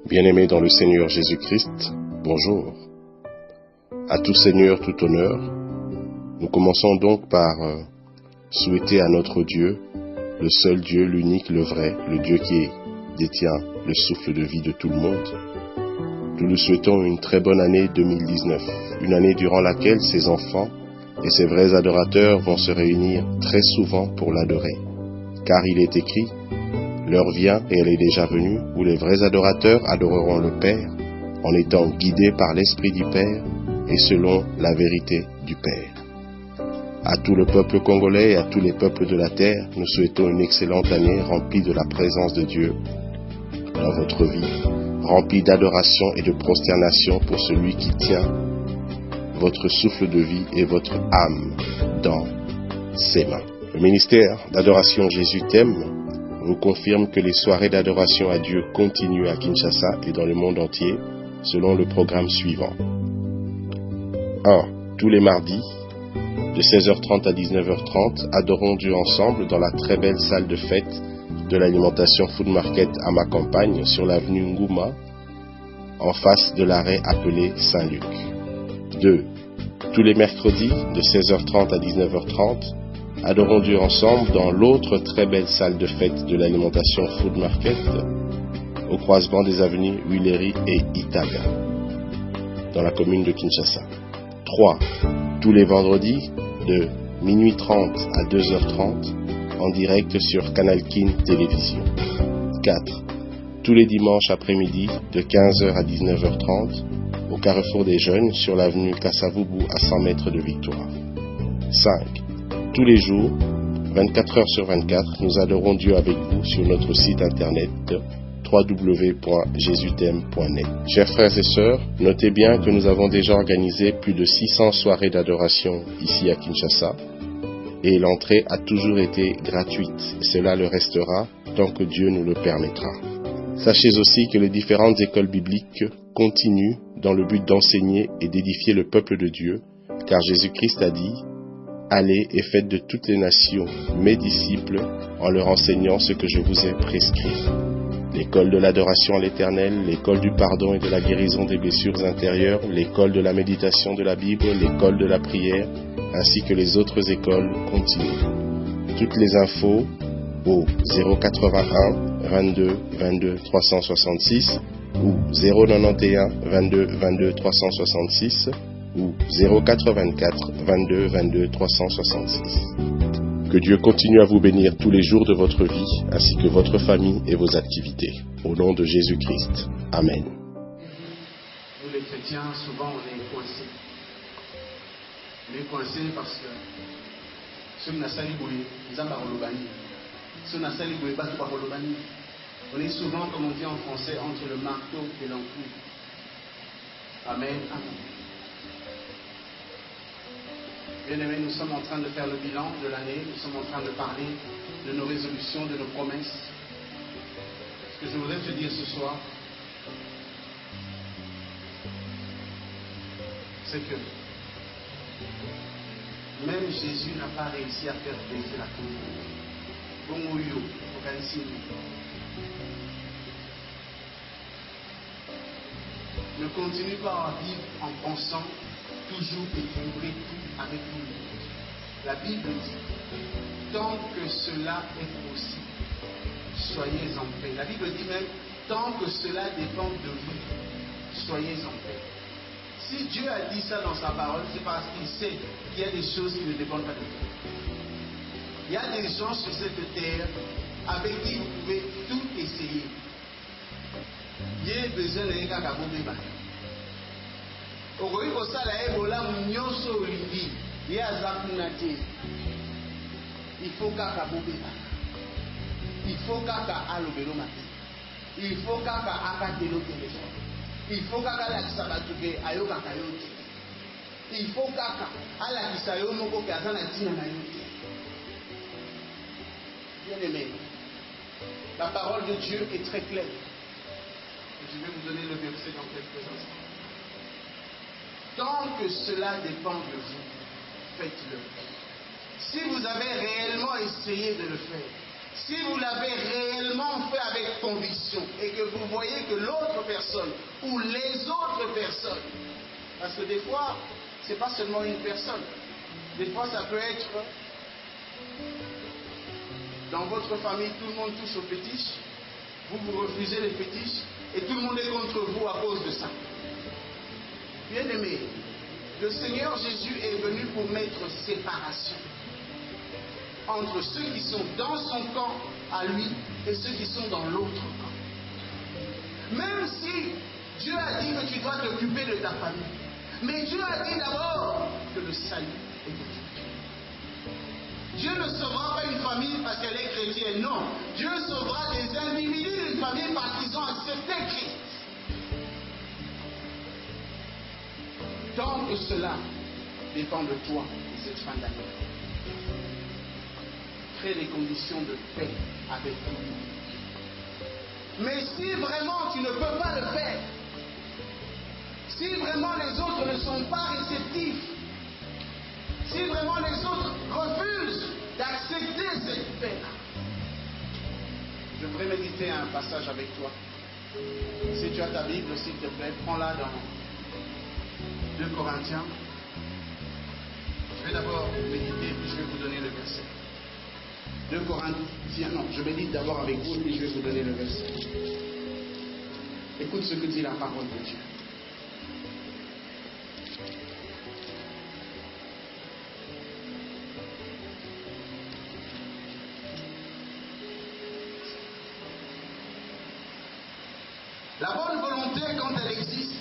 Bien-aimés dans le Seigneur Jésus-Christ, bonjour. À tout Seigneur, tout honneur. Nous commençons donc par souhaiter à notre Dieu, le seul Dieu, l'unique, le vrai, le Dieu qui détient le souffle de vie de tout le monde. Nous lui souhaitons une très bonne année 2019, une année durant laquelle ses enfants et ses vrais adorateurs vont se réunir très souvent pour l'adorer. Car il est écrit, l'heure vient et elle est déjà venue, où les vrais adorateurs adoreront le Père, en étant guidés par l'Esprit du Père et selon la vérité du Père. À tout le peuple congolais et à tous les peuples de la terre, nous souhaitons une excellente année remplie de la présence de Dieu dans votre vie, remplie d'adoration et de prosternation pour celui qui tient votre souffle de vie et votre âme dans ses mains. Le ministère d'adoration Jésus t'aime vous confirme que les soirées d'adoration à Dieu continuent à Kinshasa et dans le monde entier selon le programme suivant. 1. Tous les mardis, de 16h30 à 19h30, adorons Dieu ensemble dans la très belle salle de fête de l'alimentation Food Market à ma campagne sur l'avenue Ngouma, en face de l'arrêt appelé Saint-Luc. 2. Tous les mercredis, de 16h30 à 19h30, adorons Dieu ensemble dans l'autre très belle salle de fête de l'alimentation Food Market, au croisement des avenues Huileri et Itaga, dans la commune de Kinshasa. 3. Tous les vendredis, de minuit 30 à 2h30, en direct sur Canal Kin Télévision. 4. Tous les dimanches après-midi, de 15h à 19h30, au Carrefour des Jeunes, sur l'avenue Kassavubu à 100 mètres de Victoire. 5. Tous les jours, 24 heures sur 24, nous adorons Dieu avec vous sur notre site internet www.jesut'aime.net. Chers frères et sœurs, notez bien que nous avons déjà organisé plus de 600 soirées d'adoration ici à Kinshasa et l'entrée a toujours été gratuite et cela le restera tant que Dieu nous le permettra. Sachez aussi que les différentes écoles bibliques continuent dans le but d'enseigner et d'édifier le peuple de Dieu, car Jésus-Christ a dit « Allez et faites de toutes les nations mes disciples en leur enseignant ce que je vous ai prescrit. » L'école de l'adoration à l'Éternel, l'école du pardon et de la guérison des blessures intérieures, l'école de la méditation de la Bible, l'école de la prière, ainsi que les autres écoles continuent. Toutes les infos au 081 22 22 366 ou 091 22 22 366 ou 084 22 22 366. Que Dieu continue à vous bénir tous les jours de votre vie, ainsi que votre famille et vos activités. Au nom de Jésus-Christ. Amen. Nous les chrétiens, souvent on est coincés. On est coincés parce que ceux qui n'ont pas on est souvent, comme on dit en français, entre le marteau et l'enclume. Amen. Amen. Bien-aimés, nous sommes en train de faire le bilan de l'année, nous sommes en train de parler de nos résolutions, de nos promesses. Ce que je voudrais te dire ce soir, c'est que même Jésus n'a pas réussi à faire baisser la cour. Ne continue pas à vivre en pensant toujours équilibrer tout avec tout le monde. La Bible dit, tant que cela est possible, soyez en paix. La Bible dit même, tant que cela dépend de vous, soyez en paix. Si Dieu a dit ça dans sa parole, c'est parce qu'il sait qu'il y a des choses qui ne dépendent pas de vous. Il y a des gens sur cette terre avec qui vous pouvez tout essayer. Il y a besoin d'un gars qui a il faut kaka bobeba. Il faut kaka alobelo mate. Il faut kaka akatelo téléphone. Il faut kaka la kisabatuke ayoka kayote. Il faut kaka ala kisayo moko kazana tina na yote. Bien aimé, la parole de Dieu est très claire. Je vais vous donner le verset dans quelques instants. Tant que cela dépend de vous, faites-le. Si vous avez réellement essayé de le faire, Si vous l'avez réellement fait avec conviction et que vous voyez que l'autre personne ou les autres personnes, parce que des fois, c'est pas seulement une personne, des fois ça peut être dans votre famille, tout le monde touche aux fétiches, vous refusez les fétiches et tout le monde est contre vous à cause de ça. Bien-aimés, le Seigneur Jésus est venu pour mettre séparation entre ceux qui sont dans son camp à lui et ceux qui sont dans l'autre camp. Même si Dieu a dit que tu dois t'occuper de ta famille, mais Dieu a dit d'abord que le salut est de Dieu. Dieu ne sauvera pas une famille parce qu'elle est chrétienne, non. Dieu sauvera des individus d'une famille parce qu'ils ont accepté Christ. Tant que cela dépend de toi et cette fin d'année, crée des conditions de paix avec tout le monde. Mais si vraiment tu ne peux pas le faire, si vraiment les autres ne sont pas réceptifs, si vraiment les autres refusent d'accepter cette paix-là, je voudrais méditer un passage avec toi. Si tu as ta Bible, s'il te plaît, prends-la dans 2 Corinthiens. Je vais d'abord méditer, puis je vais vous donner le verset. 2 Corinthiens, non, je médite d'abord avec vous, puis je vais vous donner le verset. Écoute ce que dit la parole de Dieu. La bonne volonté, quand elle existe,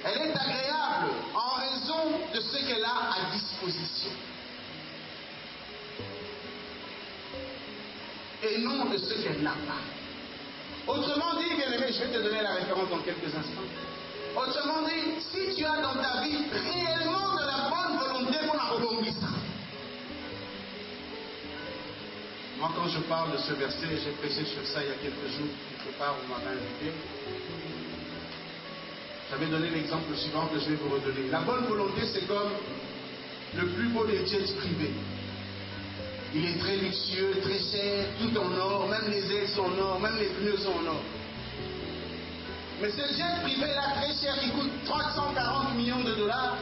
elle est agréable en raison de ce qu'elle a à disposition. Et non de ce qu'elle n'a pas. Autrement dit, bien-aimé, je vais te donner la référence dans quelques instants. Autrement dit, si tu as dans ta vie réellement de la bonne volonté pour la rebondissement. Moi, quand je parle de ce verset, j'ai prêché sur ça il y a quelques jours, quelque part, on m'avait invité. J'avais donné l'exemple suivant que je vais vous redonner. La bonne volonté, c'est comme le plus beau des jets privés. Il est très luxueux, très cher, tout en or, même les ailes sont en or, même les pneus sont en or. Mais ce jet privé-là, très cher, qui coûte 340 millions de dollars,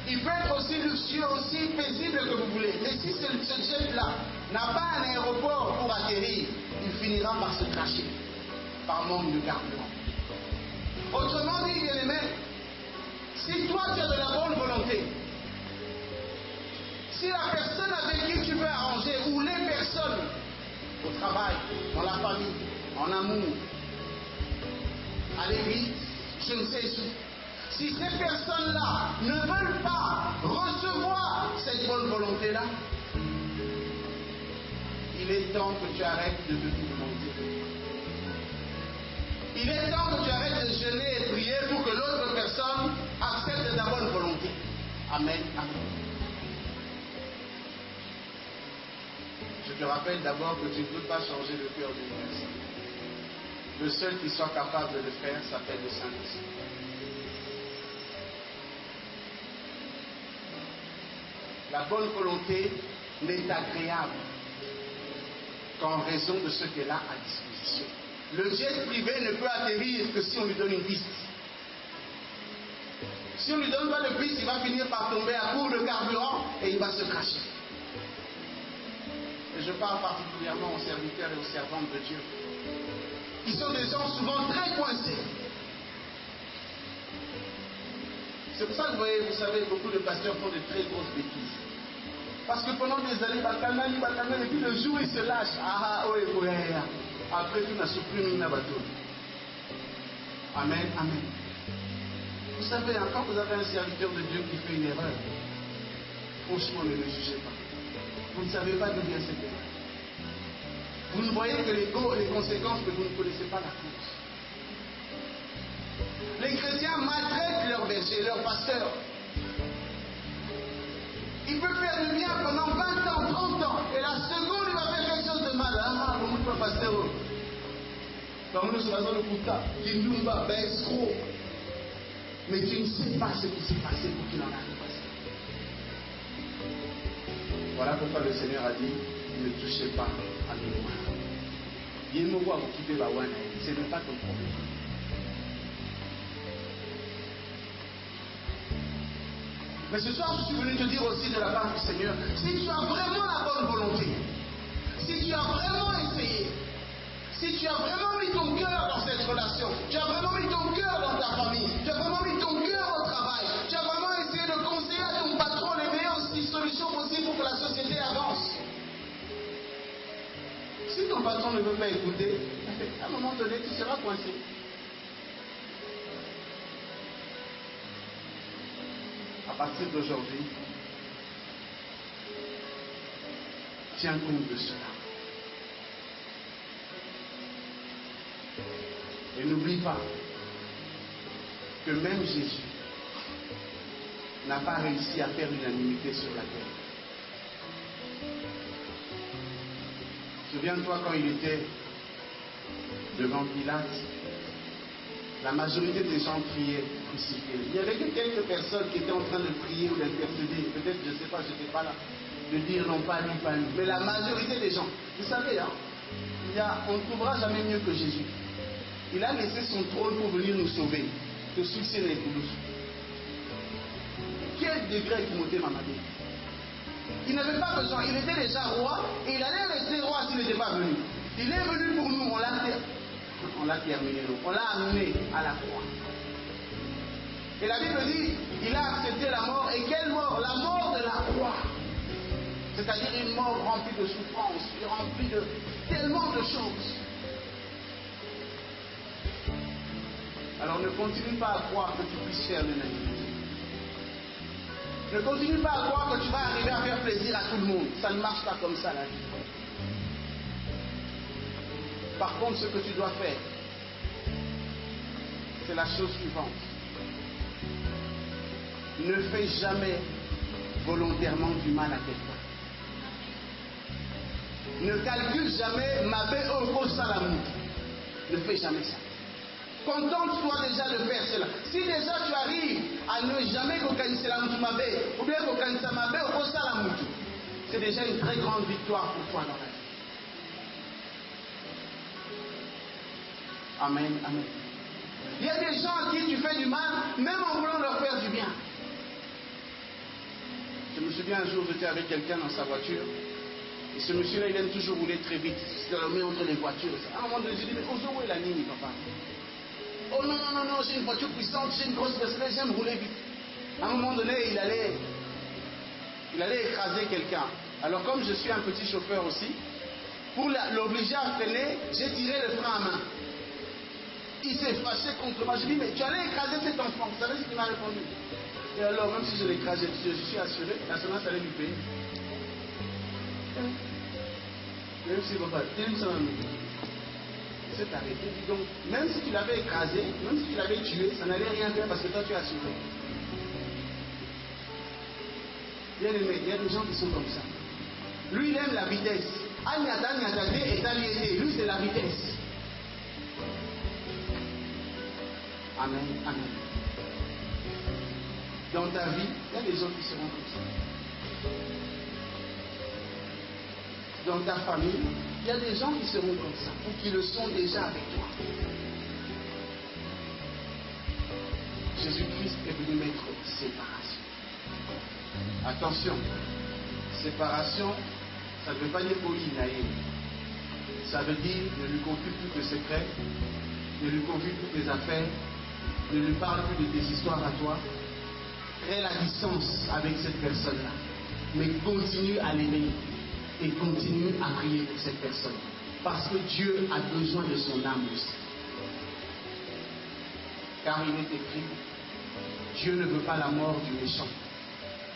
il peut être aussi luxueux, aussi paisible que vous voulez. Mais si ce jet-là n'a pas un aéroport pour atterrir, il finira par se cracher, par manque de carburant. Autrement dit, bien-aimé, si toi tu as de la bonne volonté, si la personne avec qui tu veux arranger, ou les personnes, au travail, dans la famille, en amour, à l'église, je ne sais où, si ces personnes-là ne veulent pas recevoir cette bonne volonté-là, il est temps que tu arrêtes de te demander. Il est temps que tu arrêtes de jeûner et prier pour que l'autre personne accepte ta bonne volonté. Amen. Amen. Je te rappelle d'abord que tu ne peux pas changer le cœur d'une personne. Le seul qui soit capable de le faire s'appelle le Saint-Esprit. La bonne volonté n'est agréable qu'en raison de ce qu'elle a à disposition. Le jet privé ne peut atterrir que si on lui donne une piste. Si on ne lui donne pas de piste, il va finir par tomber à court de carburant et il va se cracher. Et je parle particulièrement aux serviteurs et aux servantes de Dieu, qui sont des gens souvent très coincés. C'est pour ça que vous savez, beaucoup de pasteurs font de très grosses bêtises. Parce que pendant des années, et puis le jour il se lâche. Après tout, on a supprimé une bateau. Amen, amen. Vous savez, quand vous avez un serviteur de Dieu qui fait une erreur, franchement, ne le jugez pas. Vous ne savez pas d'où vient cette erreur. Vous ne voyez que les conséquences, mais vous ne connaissez pas la cause. Les chrétiens maltraitent leurs bergers, leurs pasteurs. Il peut faire du bien pendant 20 ans, 30 ans, et la seconde, il va faire quelque chose de mal. Ah, vous ne pouvez pas pasteur. Quand nous sommes dans le Kouta, Kindumba, escroc. Mais tu ne sais pas ce qui s'est passé pour qu'il en arrive à ça. Voilà pourquoi le Seigneur a dit, ne touchez pas à mes lois. Ce n'est pas ton problème. Mais ce soir, je suis venu te dire aussi de la part du Seigneur, si tu as vraiment la bonne volonté, si tu as vraiment essayé, si tu as vraiment mis ton cœur dans cette relation, tu as vraiment mis ton cœur dans ta famille, tu as vraiment mis ton cœur au travail, tu as vraiment essayé de conseiller à ton patron les meilleures solutions possibles pour que la société avance. Si ton patron ne veut pas écouter, à un moment donné, tu seras coincé. À partir d'aujourd'hui, tiens compte de cela. Et n'oublie pas que même Jésus n'a pas réussi à faire l'unanimité sur la terre. Souviens-toi quand il était devant Pilate, la majorité des gens criaient crucifiez. Il y avait que quelques personnes qui étaient en train de prier ou d'intercéder, peut-être, je ne sais pas, je n'étais pas là, de dire non, pas lui, pas lui. Mais la majorité des gens, vous savez, hein, on ne trouvera jamais mieux que Jésus. Il a laissé son trône pour venir nous sauver, de succès les Toulouse. Quel degré Timothée Mamadou? Il n'avait pas besoin, il était déjà roi et il allait rester roi s'il n'était pas venu. Il est venu pour nous, on l'a terminé, on l'a amené à la croix. Et la Bible dit, il a accepté la mort. Et quelle mort? La mort de la croix. C'est-à-dire une mort remplie de souffrance, remplie de tellement de choses. Alors ne continue pas à croire que tu puisses faire l'unanimité. Ne continue pas à croire que tu vas arriver à faire plaisir à tout le monde. Ça ne marche pas comme ça la vie. Par contre, ce que tu dois faire, c'est la chose suivante. Ne fais jamais volontairement du mal à quelqu'un. Ne calcule jamais mabe oko salamou. Ne fais jamais ça. Contente-toi déjà de faire cela. Si déjà tu arrives à ne jamais kokanisa la moutou mabe, ou bien kokanisa mabe oko salamou, c'est déjà une très grande victoire pour toi dans la vie. Amen, amen. Il y a des gens à qui tu fais du mal, même en voulant leur faire du bien. Je me souviens un jour, j'étais avec quelqu'un dans sa voiture, et ce monsieur-là, il aime toujours rouler très vite, il se remet entre les voitures. À un moment donné, je dis, mais où est la ligne, papa? Oh non, non, non, non, j'ai une voiture puissante, j'ai une grosse Mercedes, j'aime rouler vite. À un moment donné, il allait écraser quelqu'un. Alors comme je suis un petit chauffeur aussi, pour l'obliger à freiner, j'ai tiré le frein à main. Il s'est fâché contre moi. Je lui ai dit, mais tu allais écraser cet enfant. Vous savez ce qu'il m'a répondu? Et alors, même si je l'écrase, je suis assuré, l'assurance allait lui payer. Même si papa, il s'est arrêté. Donc, même si tu l'avais écrasé, même si tu l'avais tué, ça n'allait rien faire parce que toi tu es assuré. Bien aimé, il y a des gens qui sont comme ça. Lui, il aime la vitesse. Lui, c'est la vitesse. Amen, amen. Dans ta vie, il y a des gens qui seront comme ça. Dans ta famille, il y a des gens qui seront comme ça, ou qui le sont déjà avec toi. Jésus-Christ est venu mettre séparation. Attention, séparation, ça ne veut pas dire Oïnaïe. Ça veut dire ne lui confie plus de secrets, ne lui confie plus tes affaires, ne lui parle plus de tes histoires à toi. Crée la distance avec cette personne-là. Mais continue à l'aimer et continue à prier pour cette personne. Parce que Dieu a besoin de son âme aussi. Car il est écrit, Dieu ne veut pas la mort du méchant.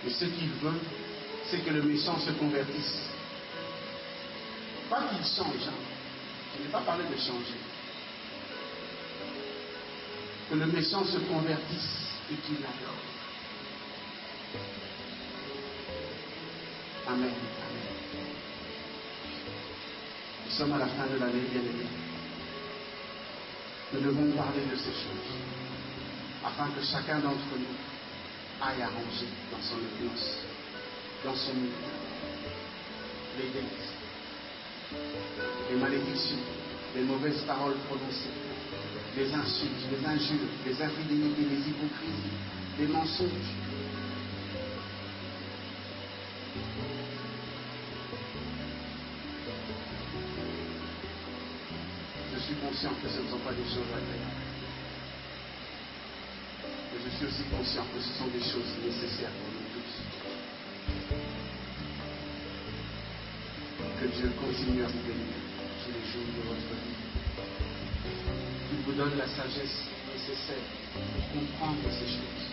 Mais ce qu'il veut, c'est que le méchant se convertisse. Pas qu'il change. Hein. Je n'ai pas parlé de changer. Que le méchant se convertisse et qu'il l'adore. Amen. Amen. Nous sommes à la fin de l'année, bien-aimés. Nous devons parler de ces choses afin que chacun d'entre nous aille arranger dans son église, dans son milieu. les dettes, les malédictions, les mauvaises paroles prononcées, les insultes, les injures, les infidélités, les hypocrisies, les mensonges. Je suis conscient que ce ne sont pas des choses agréables. Mais je suis aussi conscient que ce sont des choses nécessaires pour nous tous. Que Dieu continue à vous bénir tous les jours de votre vie. Qu'il vous donne la sagesse nécessaire pour comprendre ces choses.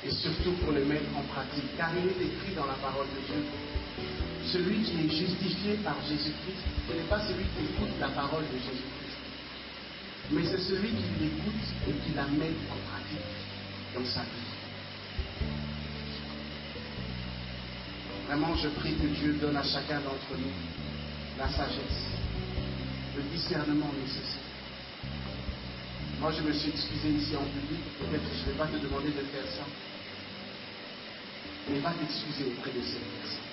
Et surtout pour les mettre en pratique. Car il est écrit dans la parole de Dieu, celui qui est justifié par Jésus-Christ, ce n'est pas celui qui écoute la parole de Jésus-Christ, mais c'est celui qui l'écoute et qui la met en pratique dans sa vie. Vraiment, je prie que Dieu donne à chacun d'entre nous la sagesse, le discernement nécessaire. Moi, je me suis excusé ici en public, peut-être que je ne vais pas te demander de faire ça, mais va t'excuser auprès de cette personne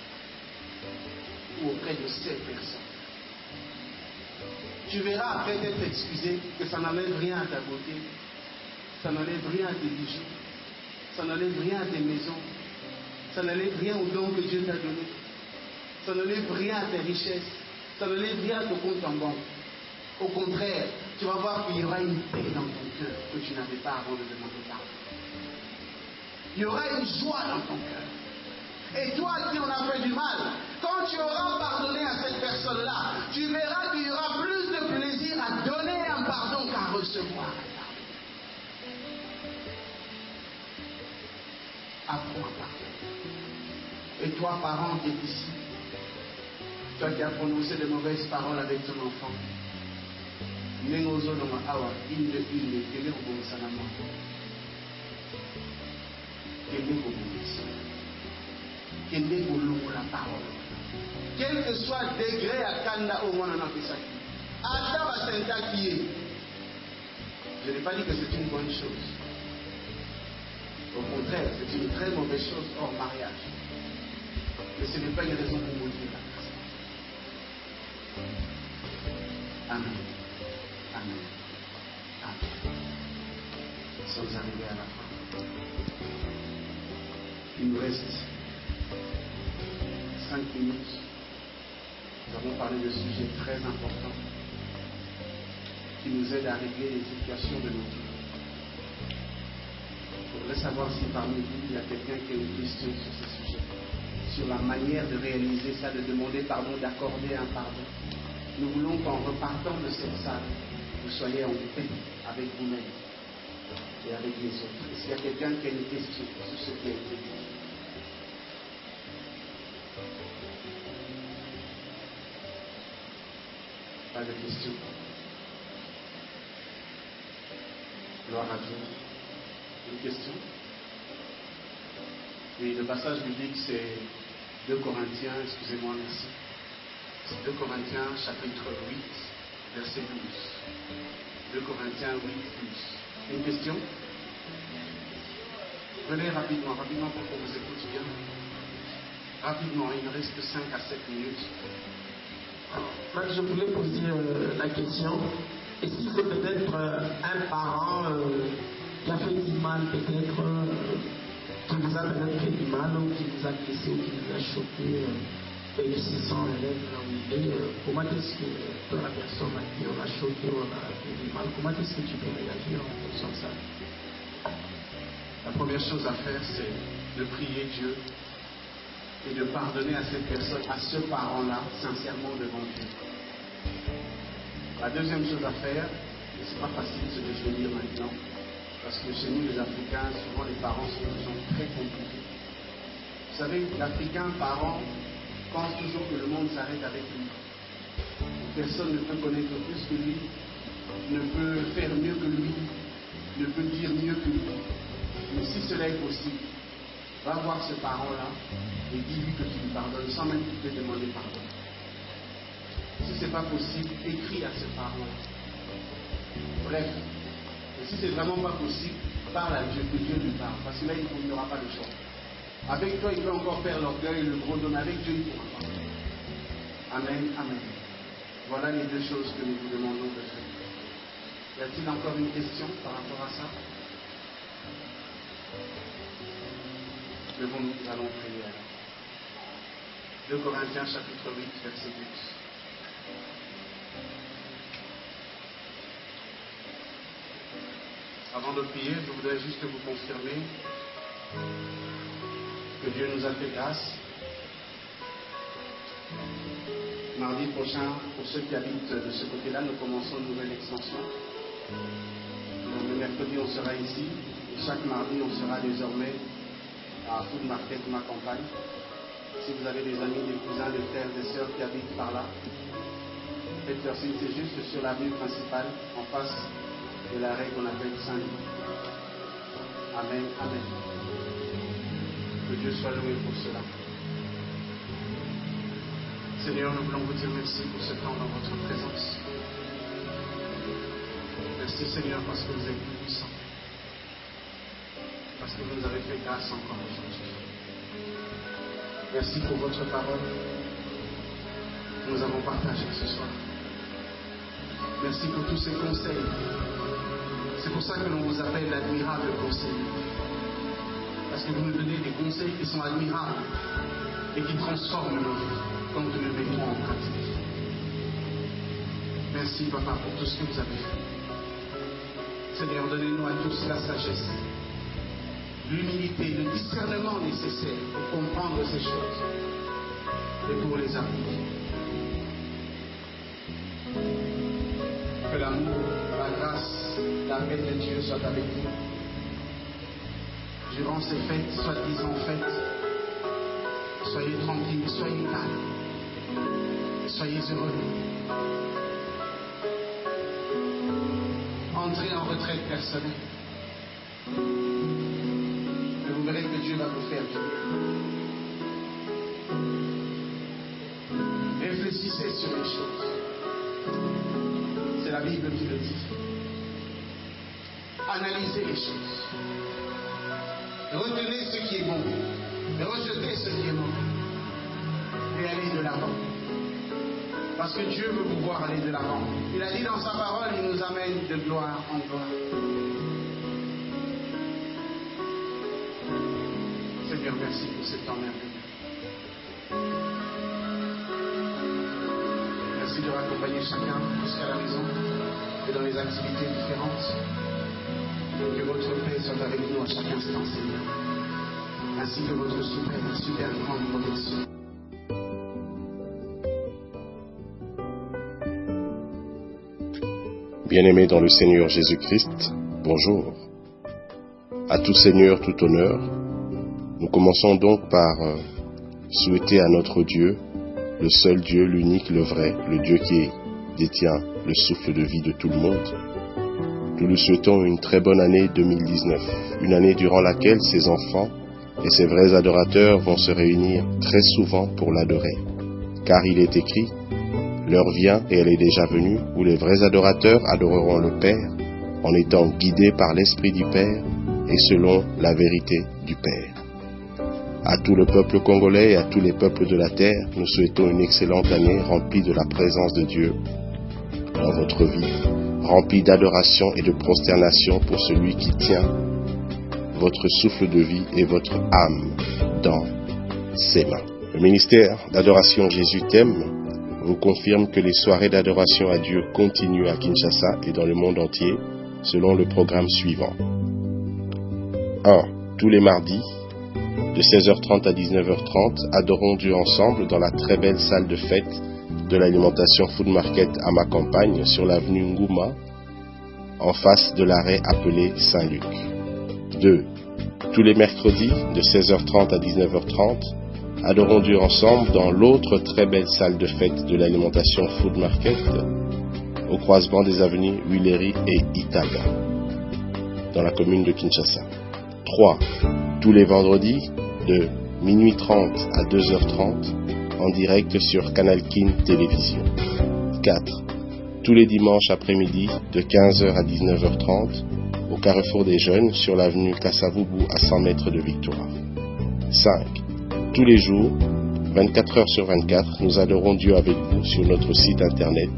ou auprès de ces personnes. Tu verras après d'être excusé que ça n'enlève rien à ta beauté, ça n'enlève rien à tes bijoux, ça n'enlève rien à tes maisons, ça n'enlève rien aux dons que Dieu t'a donnés, ça n'enlève rien à tes richesses, ça n'enlève rien à ton compte en banque. Au contraire, tu vas voir qu'il y aura une paix dans ton cœur que tu n'avais pas avant de demander pardon. Il y aura une joie dans ton cœur. Et toi qui en as fait du mal, quand tu auras pardonné à cette personne-là, tu verras qu'il y aura plus de plaisir à donner un pardon qu'à recevoir un pardon. Apprends à pardonner. Et toi, parent qui es ici, toi qui as prononcé de mauvaises paroles avec ton enfant, la parole. Quel que soit le degré à Kanda au moins en Afisaki, je n'ai pas dit que c'est une bonne chose. Au contraire, c'est une très mauvaise chose hors mariage. Mais ce n'est pas une raison pour maudire la personne. Amen. Amen. Amen. Nous sommes arrivés à la fin. Il nous reste 5 minutes. Nous avons parlé de sujets très importants qui nous aident à régler les situations de nos vies. Je voudrais savoir si parmi vous, il y a quelqu'un qui a une question sur ce sujet, sur la manière de réaliser ça, de demander pardon, d'accorder un pardon. Nous voulons qu'en repartant de cette salle, vous soyez en paix avec vous-même et avec les autres. Est-ce qu'il y a quelqu'un qui a une question sur ce qui a été dit? Pas de questions? Gloire à Dieu. Une question? Oui, le passage biblique c'est 2 Corinthiens, excusez-moi, merci. C'est 2 Corinthiens chapitre 8, verset 12. 2 Corinthiens 8, 12. Une question? Venez rapidement pour qu'on vous écoute bien. Rapidement, il ne reste que 5 à 7 minutes. Moi, je voulais poser la question, est-ce qu'il faut peut-être un parent qui a fait du mal, peut-être qui vous a peut-être fait du mal, ou qui vous a blessé, ou qui vous a choqué, et qui se sent là où il est, comment est-ce que la personne à qui on a choqué, on a fait du mal, comment est-ce que tu peux réagir en fonction de ça? La première chose à faire, c'est de prier Dieu et de pardonner à cette personne, à ce parent-là, sincèrement devant Dieu. La deuxième chose à faire, et c'est pas facile ce que je vais dire maintenant, parce que chez nous les Africains, souvent les parents sont très compliqués. Vous savez, l'Africain parent pense toujours que le monde s'arrête avec lui. Personne ne peut connaître plus que lui, ne peut faire mieux que lui, ne peut dire mieux que lui. Mais si cela est possible, va voir ce parent-là et dis-lui que tu lui pardonnes sans même te demander pardon. Si ce n'est pas possible, écris à ce parent-là. Bref, et si c'est vraiment pas possible, parle à Dieu, que Dieu lui parle, parce que là il n'y aura pas de choix. Avec toi, il peut encore faire l'orgueil, le gros don. Avec Dieu, il ne pourra pas. Amen, amen. Voilà les deux choses que nous vous demandons de faire. Y a-t-il encore une question par rapport à ça? Levons-nous, nous allons prier alors. 2 Corinthiens chapitre 8, verset 8. Avant de prier, je voudrais juste vous confirmer que Dieu nous a fait grâce. Mardi prochain, pour ceux qui habitent de ce côté-là, nous commençons une nouvelle extension. Donc le mercredi, on sera ici. Et chaque mardi, on sera désormais à Food Market, ma campagne. Si vous avez des amis, des cousins, des frères, des sœurs qui habitent par là, faites leur signe, c'est juste sur l'avenue principale, en face de l'arrêt qu'on appelle Saint-Louis. Amen, amen. Que Dieu soit loué pour cela. Seigneur, nous voulons vous dire merci pour ce temps dans votre présence. Merci Seigneur parce que vous êtes puissant. Parce que vous nous avez fait grâce encore aujourd'hui. Merci pour votre parole que nous avons partagée ce soir. Merci pour tous ces conseils. C'est pour ça que l'on vous appelle l'admirable conseiller. Parce que vous nous donnez des conseils qui sont admirables et qui transforment nos vies comme nous le mettons en pratique. Merci Papa pour tout ce que vous avez fait. Seigneur, donnez-nous à tous la sagesse, l'humilité, le discernement nécessaire pour comprendre ces choses et pour les appliquer. Que l'amour, la grâce, la paix de Dieu soit avec nous. Durant ces fêtes, soi-disant fêtes, soyez tranquilles, soyez calmes, soyez heureux. Entrez en retraite personnelle. Et vous verrez que Dieu va vous faire du bien. Réfléchissez sur les choses. C'est la Bible qui le dit. Analysez les choses. Retenez ce qui est bon. Et rejetez ce qui est mauvais. Et allez de l'avant. Parce que Dieu veut vous voir aller de l'avant. Il a dit dans sa parole, il nous amène de gloire en gloire. Seigneur, merci pour ce temps merveilleux. Merci de raccompagner chacun jusqu'à la maison et dans les activités différentes. Que votre paix soit avec nous à chaque instant, Seigneur. Ainsi que votre super grande protection. Bien-aimés dans le Seigneur Jésus-Christ, bonjour. À tout Seigneur, tout honneur. Nous commençons donc par souhaiter à notre Dieu, le seul Dieu, l'unique, le vrai, le Dieu qui détient le souffle de vie de tout le monde. Nous lui souhaitons une très bonne année 2019, une année durant laquelle ses enfants et ses vrais adorateurs vont se réunir très souvent pour l'adorer. Car il est écrit, l'heure vient et elle est déjà venue, où les vrais adorateurs adoreront le Père en étant guidés par l'Esprit du Père et selon la vérité du Père. À tout le peuple congolais et à tous les peuples de la terre, nous souhaitons une excellente année remplie de la présence de Dieu dans votre vie, remplie d'adoration et de prosternation pour celui qui tient votre souffle de vie et votre âme dans ses mains. Le ministère d'adoration Jésus t'aime vous confirme que les soirées d'adoration à Dieu continuent à Kinshasa et dans le monde entier selon le programme suivant. 1. Tous les mardis, de 16h30 à 19h30, adorons Dieu ensemble dans la très belle salle de fête de l'alimentation Food Market à ma campagne sur l'avenue Ngouma, en face de l'arrêt appelé Saint-Luc. 2. Tous les mercredis, de 16h30 à 19h30, adorons Dieu ensemble dans l'autre très belle salle de fête de l'alimentation Food Market, au croisement des avenues Huileri et Itaga, dans la commune de Kinshasa. 3. Tous les vendredis, de minuit 30 à 2h30, en direct sur Canal Kin Télévision. 4. Tous les dimanches après-midi, de 15h à 19h30, au Carrefour des Jeunes, sur l'avenue Kassavubu à 100 mètres de Victoire. 5. Tous les jours, 24 heures sur 24, nous adorons Dieu avec vous sur notre site internet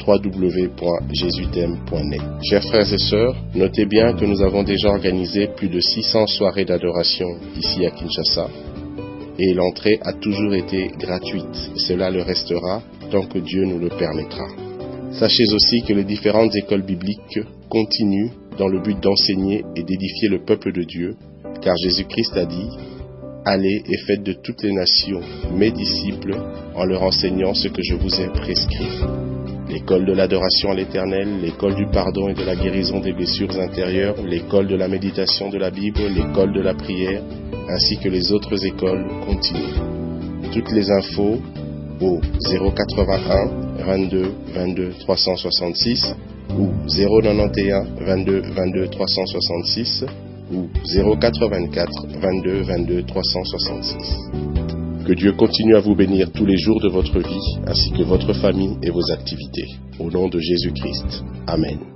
www.jesuit'aime.net. Chers frères et sœurs, notez bien que nous avons déjà organisé plus de 600 soirées d'adoration ici à Kinshasa et l'entrée a toujours été gratuite. Cela le restera tant que Dieu nous le permettra. Sachez aussi que les différentes écoles bibliques continuent dans le but d'enseigner et d'édifier le peuple de Dieu, car Jésus-Christ a dit « Allez et faites de toutes les nations mes disciples en leur enseignant ce que je vous ai prescrit. » L'école de l'adoration à l'Éternel, l'école du pardon et de la guérison des blessures intérieures, l'école de la méditation de la Bible, l'école de la prière, ainsi que les autres écoles continuent. Toutes les infos au 081 22 22 366 ou 091 22 22 366 ou 084 22 22 366. Que Dieu continue à vous bénir tous les jours de votre vie, ainsi que votre famille et vos activités. Au nom de Jésus-Christ. Amen.